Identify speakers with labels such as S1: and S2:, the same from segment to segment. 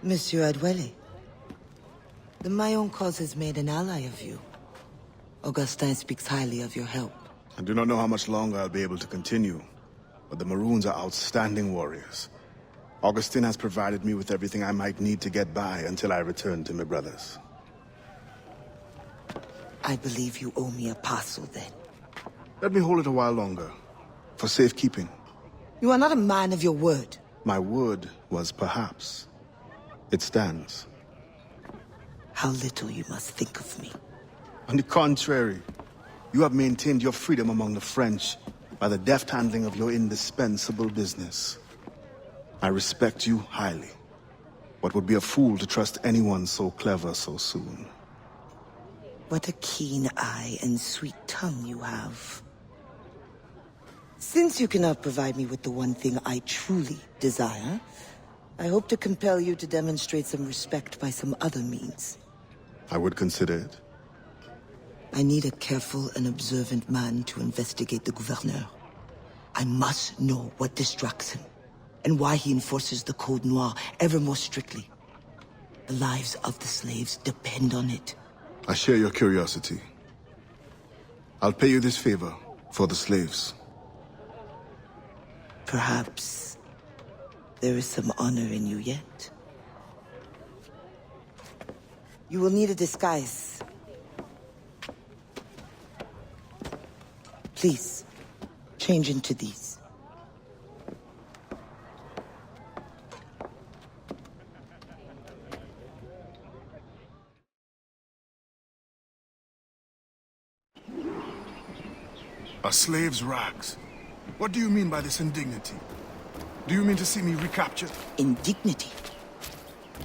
S1: Monsieur Adwele, the Mayon cause has made an ally of you. Augustin speaks highly of your help.
S2: I do not know how much longer I'll be able to continue, but the Maroons are outstanding warriors. Augustin has provided me with everything I might need to get by until I return to my brothers.
S1: I believe you owe me a parcel then.
S2: Let me hold it a while longer, for safekeeping.
S1: You are not a man of your word.
S2: My word was perhaps. It stands.
S1: How little you must think of me.
S2: On the contrary, you have maintained your freedom among the French by the deft handling of your indispensable business. I respect you highly, but would be a fool to trust anyone so clever so soon.
S1: What a keen eye and sweet tongue you have. Since you cannot provide me with the one thing I truly desire, I hope to compel you to demonstrate some respect by some other means.
S2: I would consider it.
S1: I need a careful and observant man to investigate the gouverneur. I must know what distracts him, and why he enforces the Code Noir ever more strictly. The lives of the slaves depend on it.
S2: I share your curiosity. I'll pay you this favor for the slaves.
S1: Perhaps there is some honor in you yet. You will need a disguise. Please, change into these.
S2: A slave's rags? What do you mean by this indignity? Do you mean to see me recaptured?
S1: Indignity?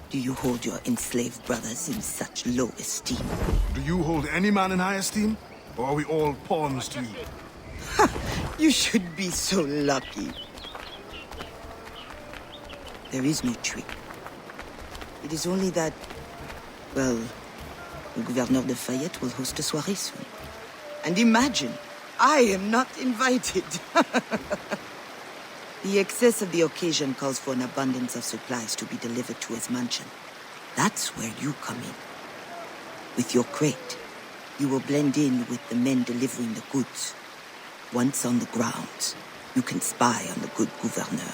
S1: Do you hold your enslaved brothers in such low esteem?
S2: Do you hold any man in high esteem? Or are we all pawns to you?
S1: You should be so lucky. There is no trick. It is only that, well, the Gouverneur de Fayette will host a soirée soon. And imagine, I am not invited. The excess of the occasion calls for an abundance of supplies to be delivered to his mansion. That's where you come in. With your crate, you will blend in with the men delivering the goods. Once on the grounds, you can spy on the good gouverneur.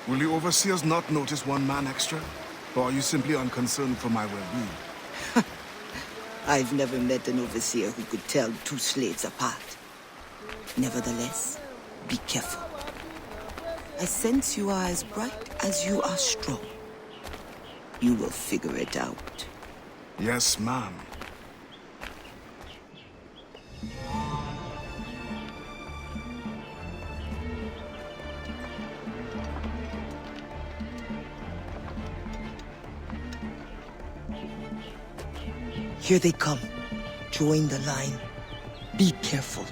S2: Will the overseers not notice one man extra? Or are you simply unconcerned for my well-being?
S1: I've never met an overseer who could tell two slaves apart. Nevertheless, be careful. I sense you are as bright as you are strong. You will figure it out.
S2: Yes, ma'am.
S1: Here they come. Join the line. Be careful.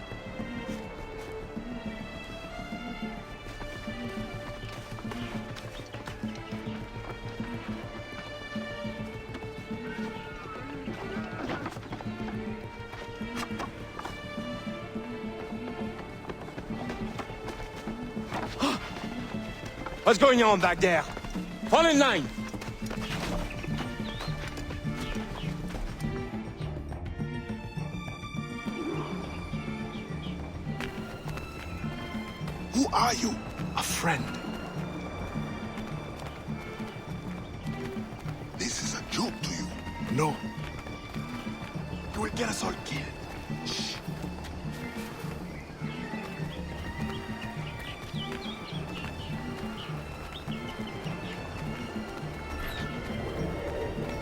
S3: What's going on back there? Fall in line!
S2: Who are you? A friend. This is a joke to you. No. You will get us all killed. Shh.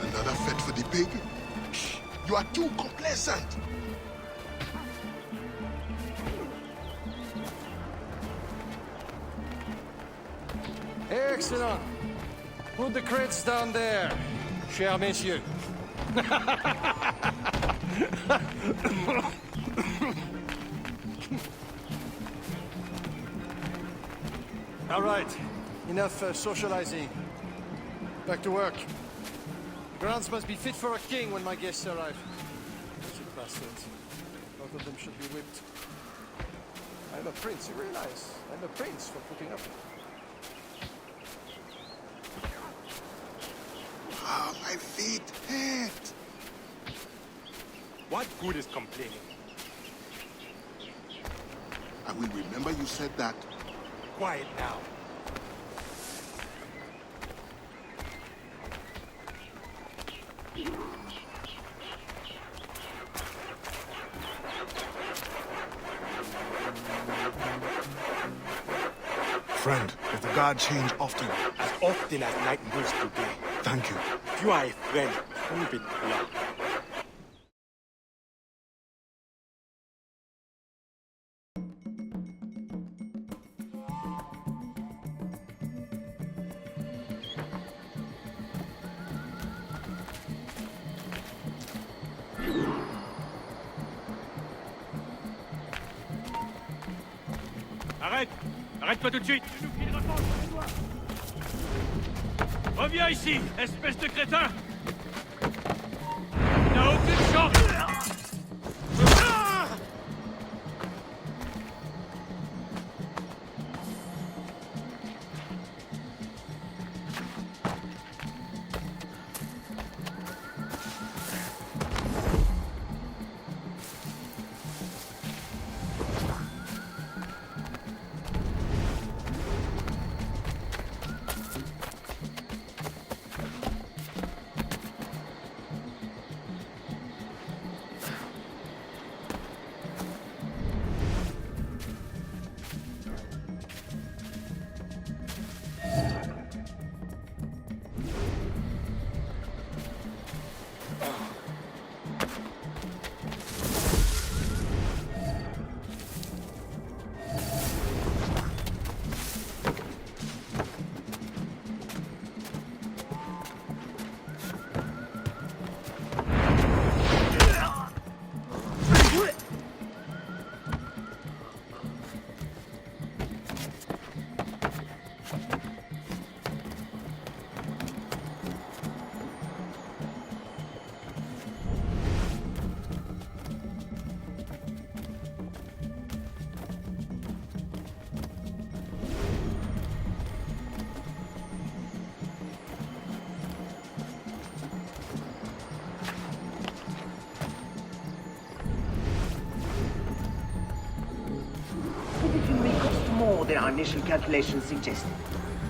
S2: Another fete for the pig? Shh. You are too complacent.
S4: Excellent. Put the crates down there, cher messieurs. All right, enough socializing. Back to work. The grounds must be fit for a king when my guests arrive. Wretched bastards. Both of them should be whipped. I'm a prince, you realize? I'm a prince for putting up with it.
S2: My feet hurt.
S3: What good is complaining?
S2: I will remember you said that.
S3: Quiet now.
S2: Friend, does the guard change often?
S3: As often as night moves today.
S2: Thank you.
S3: If you are a friend, prove it now.
S5: Arrête! Arrête-toi tout de suite! Tu nous fileras pas, toi. Reviens ici, espèce de crétin! Tu n'as aucune chance!
S6: More than our initial calculations suggested.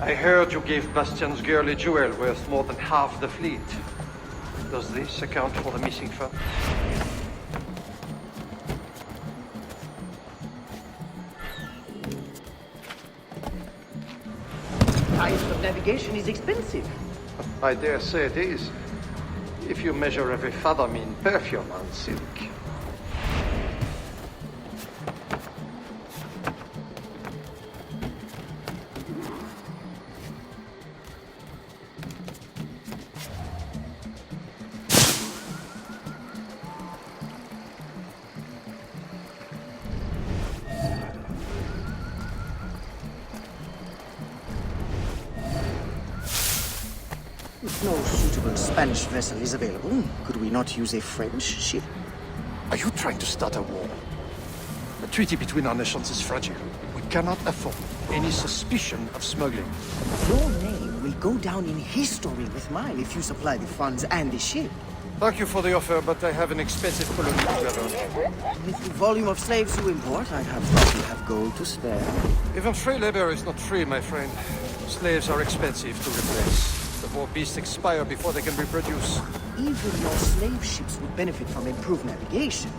S4: I heard you gave Bastian's girl a jewel worth more than half the fleet. Does this account for the missing funds?
S6: Science of navigation is expensive.
S4: I dare say it is. If you measure every fathom in perfume and silk.
S6: If no suitable Spanish vessel is available, could we not use a French ship?
S4: Are you trying to start a war? The treaty between our nations is fragile. We cannot afford any suspicion of smuggling.
S6: Your name will go down in history with mine if you supply the funds and the ship.
S4: Thank you for the offer, but I have an expensive colony to govern.
S6: With the volume of slaves you import, I have thought you have gold to spare.
S4: Even free labor is not free, my friend. Slaves are expensive to replace. The poor beasts expire before they can reproduce.
S6: Even your slave ships would benefit from improved navigation.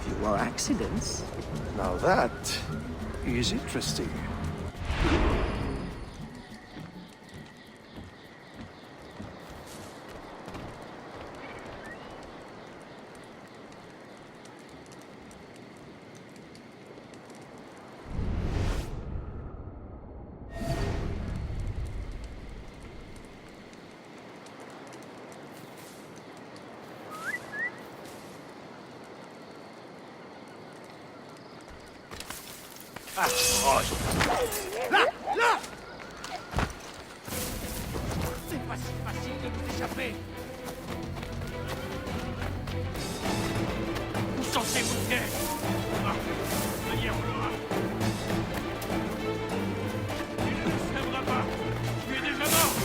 S6: Fewer accidents.
S4: Now that is interesting.
S5: Là! Là! C'est pas si facile de nous échapper! Où sentez-vous bien? Ça y est, on l'aura! Tu ne nous sauveras pas! Tu es déjà mort!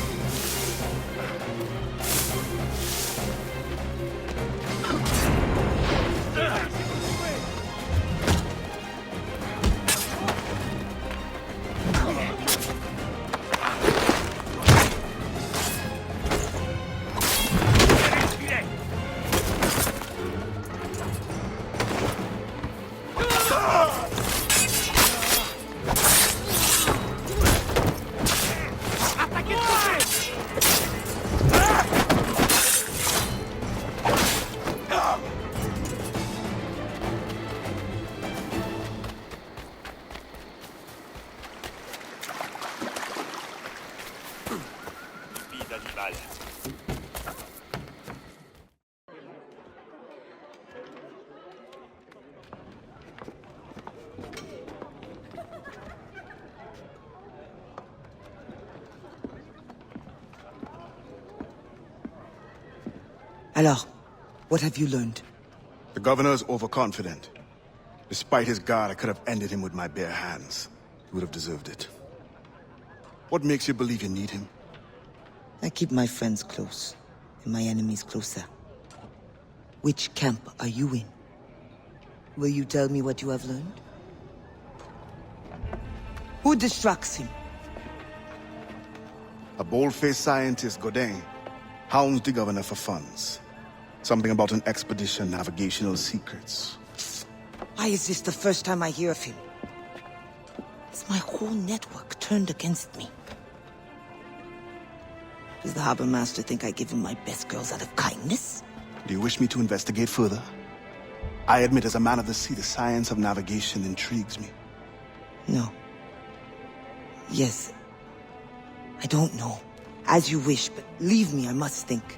S5: mal.
S1: Alors, what have you learned?
S2: The governor is overconfident. Despite his guard, I could have ended him with my bare hands. He would have deserved it. What makes you believe you need him?
S1: I keep my friends close, and my enemies closer. Which camp are you in? Will you tell me what you have learned? Who distracts him?
S2: A bold-faced scientist, Godin, hounds the governor for funds. Something about an expedition, navigational secrets.
S1: Why is this the first time I hear of him? Is my whole network turned against me? Does the harbor master think I give him my best girls out of kindness?
S2: Do you wish me to investigate further? I admit, as a man of the sea, the science of navigation intrigues me.
S1: No. Yes. I don't know. As you wish, but leave me, I must think.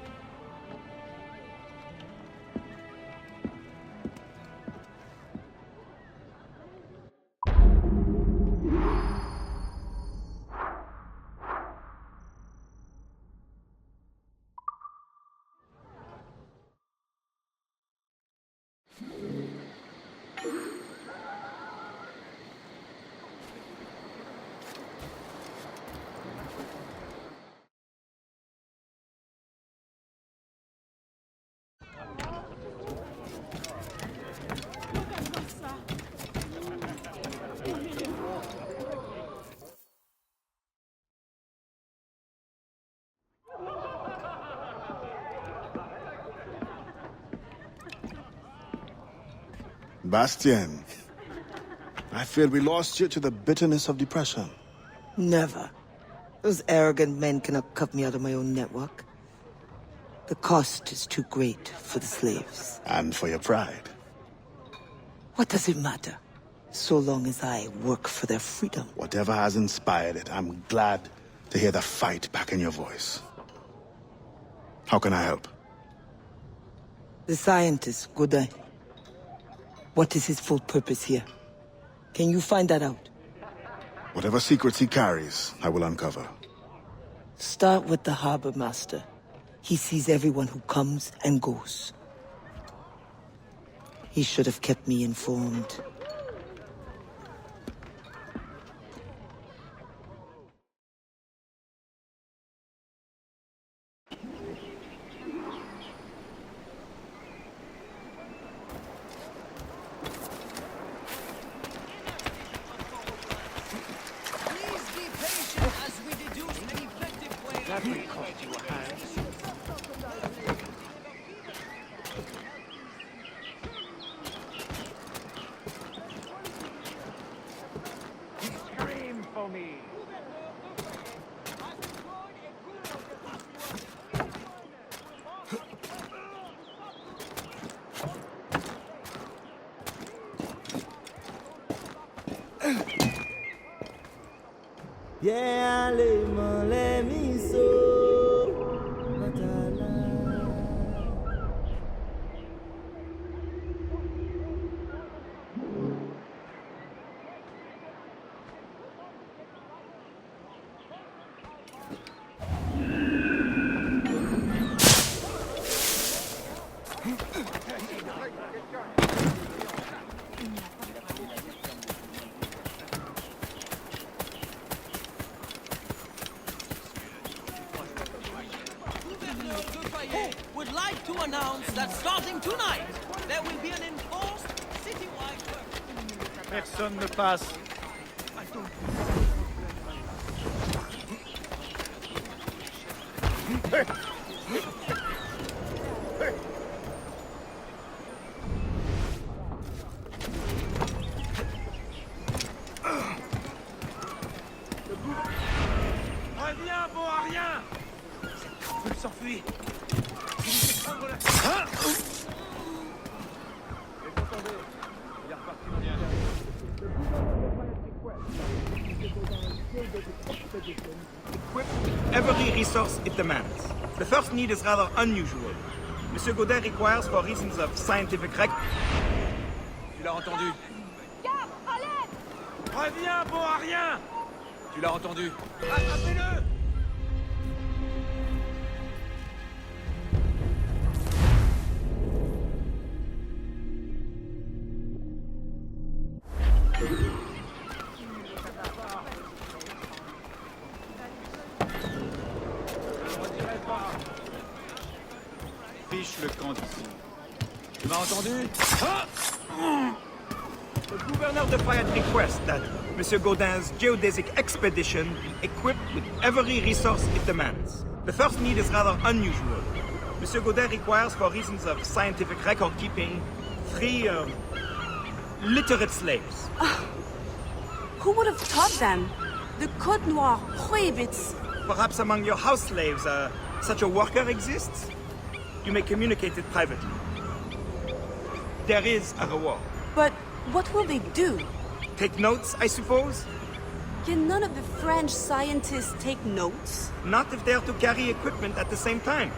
S2: Bastien, I feared we lost you to the bitterness of depression.
S1: Never. Those arrogant men cannot cut me out of my own network. The cost is too great for the slaves.
S2: And for your pride.
S1: What does it matter? So long as I work for their freedom.
S2: Whatever has inspired it, I'm glad to hear the fight back in your voice. How can I help?
S1: The scientist, Godin. What is his full purpose here? Can you find that out?
S2: Whatever secrets he carries, I will uncover.
S1: Start with the harbor master. He sees everyone who comes and goes. He should have kept me informed.
S7: Yeah, let me so.
S8: Would like to announce that starting tonight, there will be an enforced citywide work.
S5: Personne ne passe. Reviens, bon à rien. Il s'enfuit. Equip every resource it demands. The first need is rather unusual. Monsieur Godin requires, for reasons of scientific
S9: Tu l'as entendu?
S10: Gare, à l'aide!
S5: Reviens, bon à rien!
S9: Tu l'as entendu?
S5: Attrapez-le!
S9: Fiche le camp d'ici. Tu m'as entendu?
S5: The gouverneur de Fayette requests that Monsieur Godin's geodesic expedition equipped with every resource it demands. The first need is rather unusual. Monsieur Godin requires, for reasons of scientific record-keeping, 3 literate slaves.
S10: Who would have taught them? The Code Noir prohibits.
S5: Perhaps among your house slaves, such a worker exists? You may communicate it privately. There is a reward.
S10: But what will they do?
S5: Take notes, I suppose?
S10: Can none of the French scientists take notes?
S5: Not if they are to carry equipment at the same time.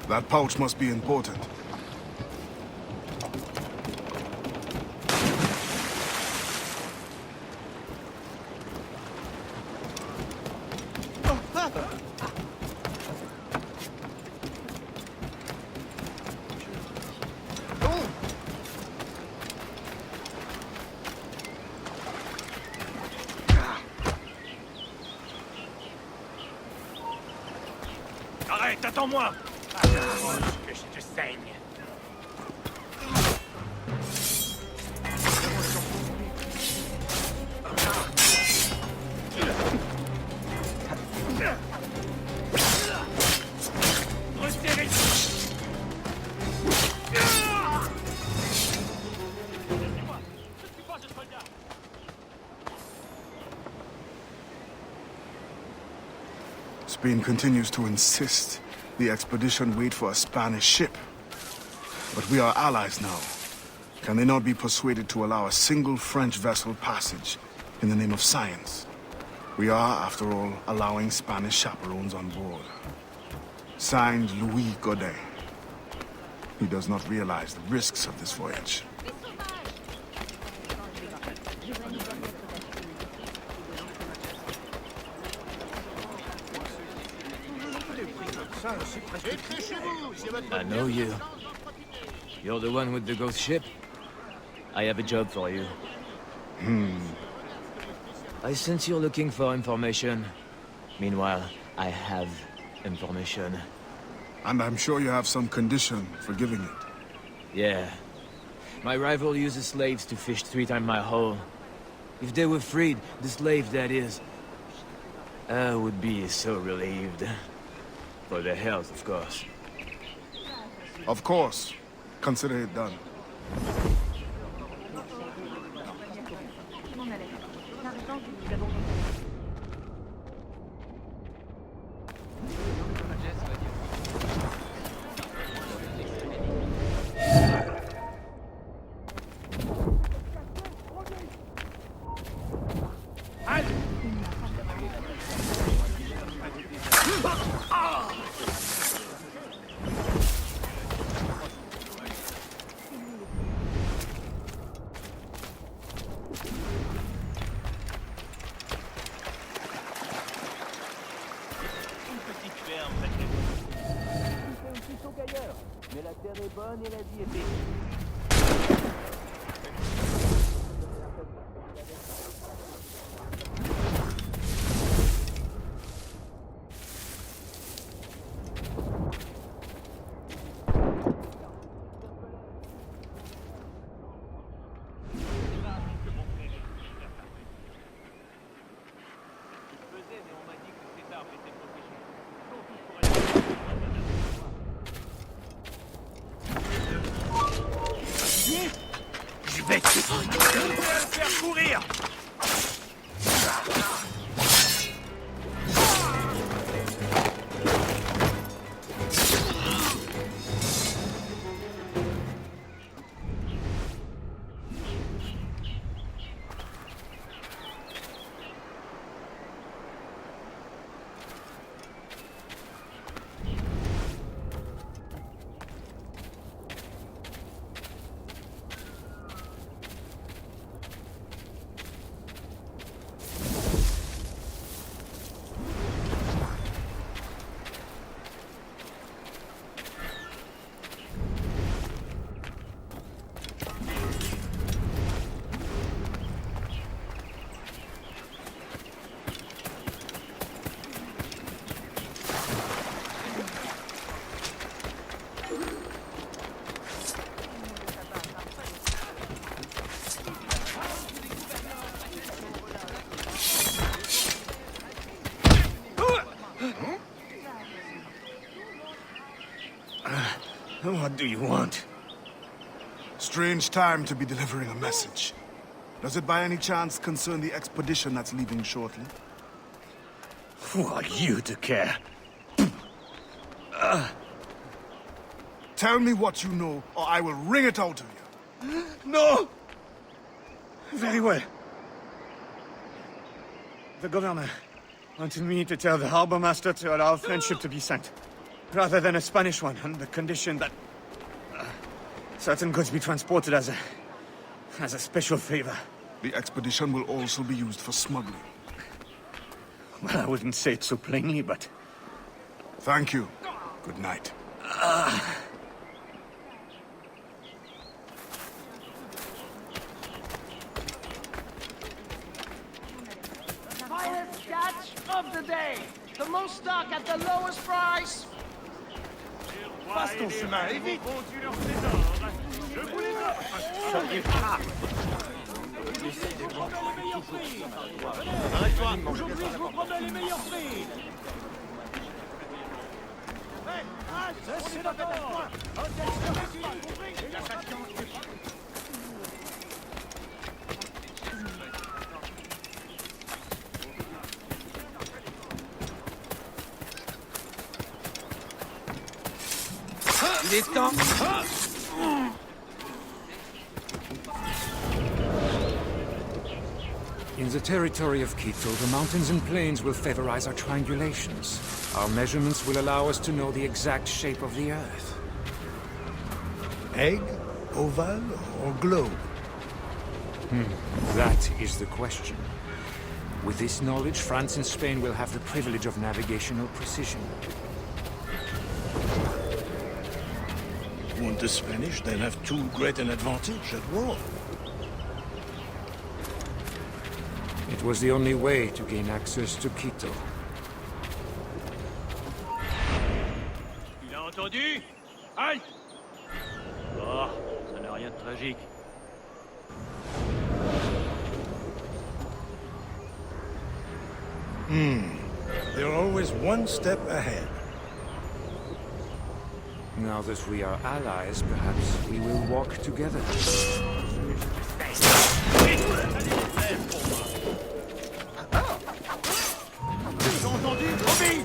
S2: That pouch must be important.
S5: Arrête, attends-moi! Que je te saigne. Resserrez.
S2: Spain continues to insist the expedition wait for a Spanish ship. But we are allies now. Can they not be persuaded to allow a single French vessel passage in the name of science? We are, after all, allowing Spanish chaperones on board. Signed, Louis Godin. He does not realize the risks of this voyage.
S11: I know you. You're the one with the ghost ship? I have a job for you. I sense you're looking for information. Meanwhile, I have information.
S2: And I'm sure you have some condition for giving it.
S11: Yeah. My rival uses slaves to fish 3 times my haul. If they were freed, the slave that is, I would be so relieved. For their health, of course.
S2: Of course. Consider it done.
S5: Je vais te faire courir. What do you want?
S2: Strange time to be delivering a message. Does it by any chance concern the expedition that's leaving shortly?
S5: Who are you to care?
S2: Tell me what you know, or I will wring it out of you.
S5: No! Very well. The governor wanted me to tell the harbor master to allow friendship to be sent, rather than a Spanish one, on the condition that certain goods be transported as a special favor.
S2: The expedition will also be used for smuggling.
S5: Well, I wouldn't say it so plainly, but...
S2: Thank you. Good night.
S8: Highest catch of the day. The most stock at the lowest price.
S3: Passe ton chemin, et vite.
S8: Aujourd'hui, je vous promets les meilleurs prix. C'est d'accord.
S11: Il est temps.
S12: In the territory of Quito, the mountains and plains will favorize our triangulations. Our measurements will allow us to know the exact shape of the Earth.
S3: Egg, oval, or globe?
S12: That is the question. With this knowledge, France and Spain will have the privilege of navigational precision.
S3: Won't the Spanish then have too great an advantage at war?
S12: It was the only way to gain access to Quito.
S5: Tu l'as entendu? Halte! Oh, ça n'a rien de tragique.
S3: They're always one step ahead.
S12: Now that we are allies, perhaps we will walk together.
S5: Tu as entendu? Obéis!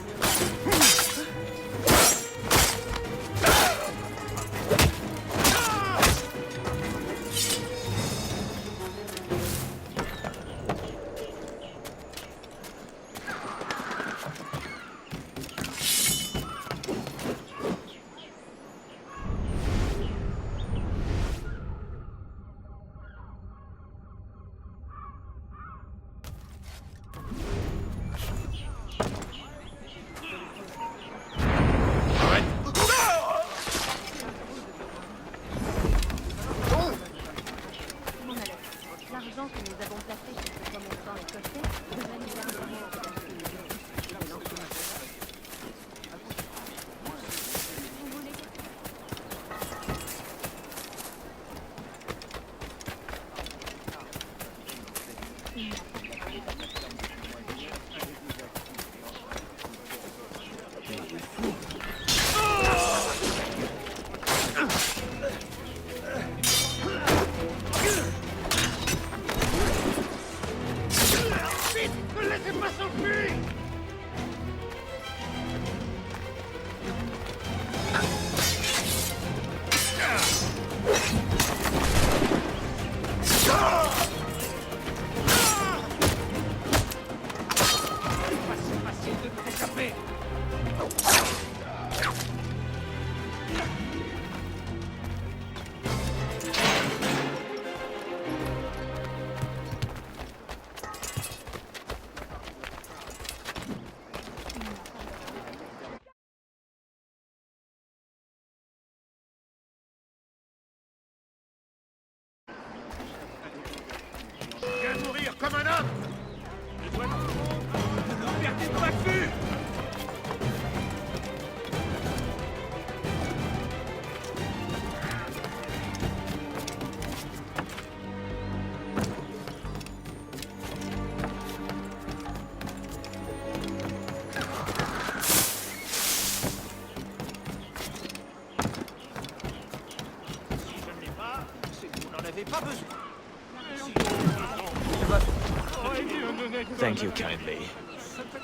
S11: Thank you kindly.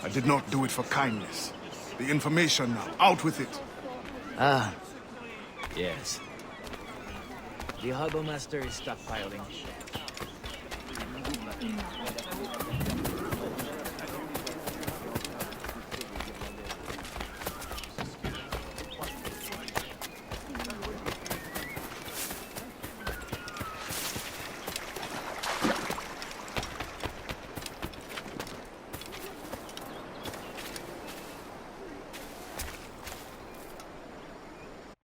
S2: I did not do it for kindness. The information now, out with it.
S11: Ah, yes. The Harbour Master is stockpiling.